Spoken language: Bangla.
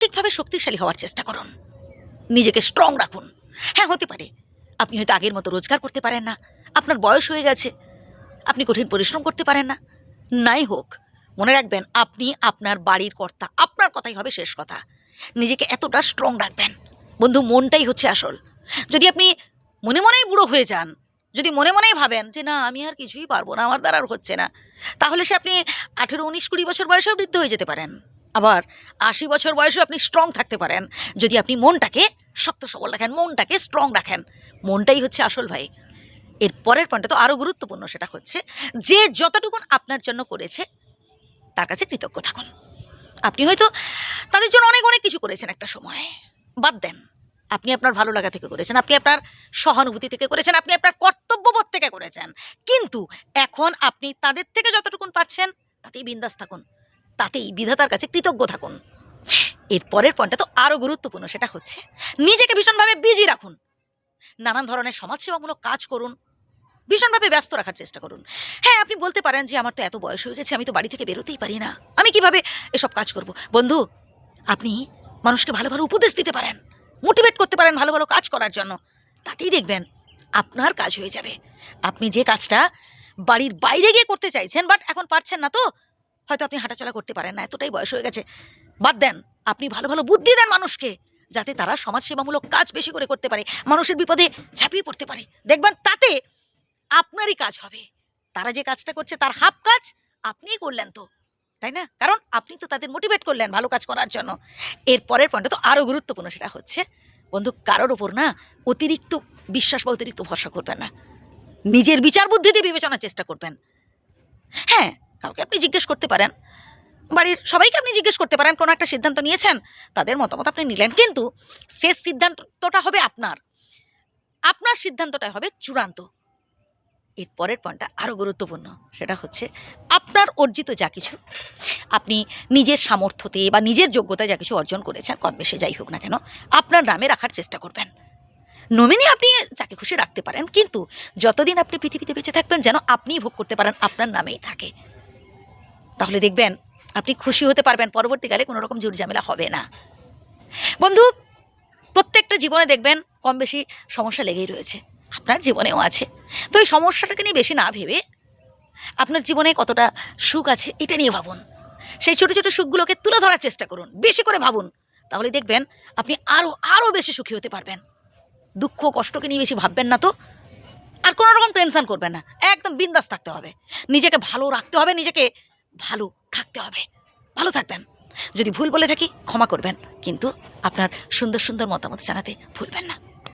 আর্থিকভাবে শক্তিশালী হওয়ার চেষ্টা করুন, নিজেকে স্ট্রং রাখুন। হ্যাঁ, হতে পারে আপনি হয়তো আগের মতো রোজগার করতে পারেন না, আপনার বয়স হয়ে গেছে, আপনি কঠিন পরিশ্রম করতে পারেন না। নাই হোক, মনে রাখবেন আপনি আপনার বাড়ির কর্তা, আপনার কথাই হবে শেষ কথা। নিজেকে এতটা স্ট্রং রাখবেন। বন্ধু, মনটাই হচ্ছে আসল। যদি আপনি মনে মনেই বুড়ো হয়ে যান, যদি মনে মনেই ভাবেন যে না আমি আর কিছুই পারবো না, আমার দ্বারা আর হচ্ছে না, তাহলে সে আপনি 18, 19, 20 বছর বয়সেও বৃদ্ধ হয়ে যেতে পারেন। আবার 80 বছর বয়সেও আপনি স্ট্রং থাকতে পারেন, যদি আপনি মনটাকে শক্ত সবল রাখেন, মনটাকে স্ট্রং রাখেন। মনটাই হচ্ছে আসল ভাই। এর পরের পয়েন্টটা তো আরও গুরুত্বপূর্ণ, সেটা হচ্ছে যে যতটুকুন আপনার জন্য করেছে তার কাছে কৃতজ্ঞ থাকুন। আপনি হয়তো তাদের জন্য অনেক অনেক কিছু করেছেন একটা সময়, বাদ দেন। আপনি আপনার ভালো লাগা থেকে করেছেন, আপনি আপনার সহানুভূতি থেকে করেছেন, আপনি আপনার কর্তব্যবোধ থেকে করেছেন। কিন্তু এখন আপনি তাদের থেকে যতটুকুন পাচ্ছেন তাতেই বিন্দাস থাকুন, তাতেই বিধাতার কাছে কৃতজ্ঞ থাকুন। এর পরের পয়েন্টটা তো আরও গুরুত্বপূর্ণ, সেটা হচ্ছে নিজেকে ভীষণভাবে বিজি রাখুন। নানান ধরনের সমাজসেবামূলক কাজ করুন, ভীষণভাবে ব্যস্ত রাখার চেষ্টা করুন। হ্যাঁ, আপনি বলতে পারেন যে আমার তো এত বয়স হয়ে গেছে, আমি তো বাড়ি থেকে বেরোতেই পারি না, আমি কিভাবে এসব কাজ করব। বন্ধু, আপনি মানুষকে ভালো ভালো উপদেশ দিতে পারেন, মোটিভেট করতে পারেন ভালো ভালো কাজ করার জন্য, তাতেই দেখবেন আপনার কাজ হয়ে যাবে। আপনি যে কাজটা বাড়ির বাইরে গিয়ে করতে চাইছেন বাট এখন পারছেন না, তো হয়তো আপনি হাঁটাচলা করতে পারেন না, এতটাই বয়স হয়ে গেছে, বাদ দেন। আপনি ভালো ভালো বুদ্ধি দেন মানুষকে, যাতে তারা সমাজসেবামূলক কাজ বেশি করে করতে পারে, মানুষের বিপদে ঝাঁপিয়ে পড়তে পারে। দেখবেন তাতে আপনারই কাজ হবে। তারা যে কাজটা করছে তার হাফ কাজ আপনিই করলেন, তো তাই না? কারণ আপনি তো তাদের মোটিভেট করলেন ভালো কাজ করার জন্য। এর পরের পয়েন্টটা তো আরও গুরুত্বপূর্ণ, সেটা হচ্ছে বন্ধু, কারোর ওপর না অতিরিক্ত বিশ্বাস বা অতিরিক্ত ভরসা করবেন না। নিজের বিচার বুদ্ধি দিয়ে বিবেচনার চেষ্টা করবেন। হ্যাঁ, কাউকে আপনি জিজ্ঞেস করতে পারেন, বাড়ির সবাইকে আপনি জিজ্ঞেস করতে পারেন, কোনো একটা সিদ্ধান্ত নিয়েছেন, তাদের মতামত আপনি নিলেন, কিন্তু শেষ সিদ্ধান্তটা হবে আপনার, আপনার সিদ্ধান্তটাই হবে চূড়ান্ত। এর পরের পয়েন্টটা আরও গুরুত্বপূর্ণ, সেটা হচ্ছে আপনার অর্জিত যা কিছু আপনি নিজের সামর্থ্যতে বা নিজের যোগ্যতায় যা কিছু অর্জন করেছেন, কম বেশি যাই হোক না কেন, আপনার নামে রাখার চেষ্টা করবেন। নমিনি আপনি যাকে খুশি রাখতে পারেন, কিন্তু যতদিন আপনি পৃথিবীতে বেঁচে থাকবেন যেন আপনিই ভোগ করতে পারেন, আপনার নামেই থাকে। তাহলে দেখবেন আপনি খুশি হতে পারবেন, পরবর্তীকালে কোনো রকম ঝুট ঝামেলা হবে না। বন্ধু, প্রত্যেকটা জীবনে দেখবেন কম বেশি সমস্যা লেগেই রয়েছে, আপনার জীবনেও আছে। তো এই সমস্যাটাকে নিয়ে বেশি না ভেবে আপনার জীবনে কতটা সুখ আছে এটা নিয়ে ভাবুন, সেই ছোটো ছোটো সুখগুলোকে তুলে ধরার চেষ্টা করুন, বেশি করে ভাবুন, তাহলে দেখবেন আপনি আরও আরও বেশি সুখী হতে পারবেন। দুঃখ কষ্টকে নিয়ে বেশি ভাববেন না তো, আর কোনো রকম টেনশন করবেন না, একদম বিন্দাস থাকতে হবে, নিজেকে ভালো রাখতে হবে, নিজেকে ভালো থাকতে হবে। ভালো থাকবেন। যদি ভুল বলে থাকি ক্ষমা করবেন, কিন্তু আপনার সুন্দর সুন্দর মতামত জানাতে ভুলবেন না।